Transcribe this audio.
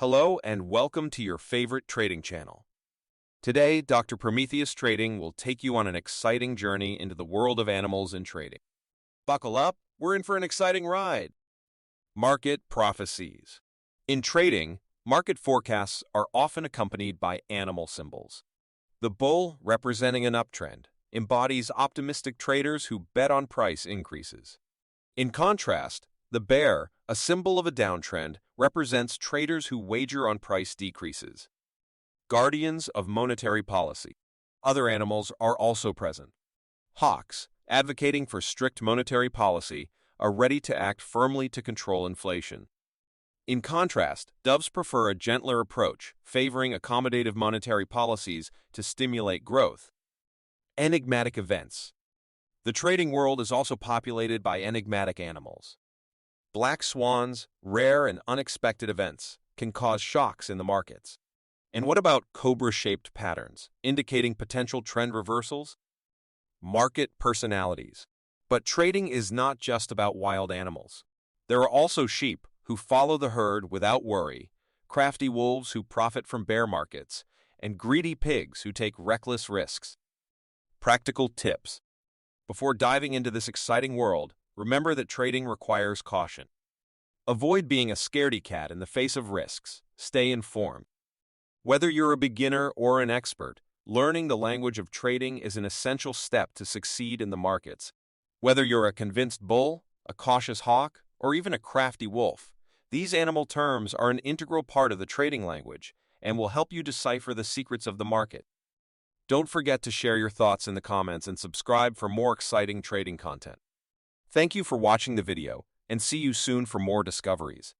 Hello and welcome to your favorite trading channel. Today, Dr. Prometheus Trading will take you on an exciting journey into the world of animals and trading. Buckle up, we're in for an exciting ride. Market prophecies. In trading, market forecasts are often accompanied by animal symbols. The bull, representing an uptrend, embodies optimistic traders who bet on price increases. In contrast, the bear, a symbol of a downtrend, represents traders who wager on price decreases. Guardians of monetary policy. Other animals are also present. Hawks, advocating for strict monetary policy, are ready to act firmly to control inflation. In contrast, doves prefer a gentler approach, favoring accommodative monetary policies to stimulate growth. Enigmatic events. The trading world is also populated by enigmatic animals. Black swans, rare and unexpected events, can cause shocks in the markets. And what about cobra-shaped patterns, indicating potential trend reversals? Market personalities. But trading is not just about wild animals. There are also sheep who follow the herd without worry, crafty wolves who profit from bear markets, and greedy pigs who take reckless risks. Practical tips. Before diving into this exciting world, remember that trading requires caution. Avoid being a scaredy cat in the face of risks. Stay informed. Whether you're a beginner or an expert, learning the language of trading is an essential step to succeed in the markets. Whether you're a convinced bull, a cautious hawk, or even a crafty wolf, these animal terms are an integral part of the trading language and will help you decipher the secrets of the market. Don't forget to share your thoughts in the comments and subscribe for more exciting trading content. Thank you for watching the video, and see you soon for more discoveries.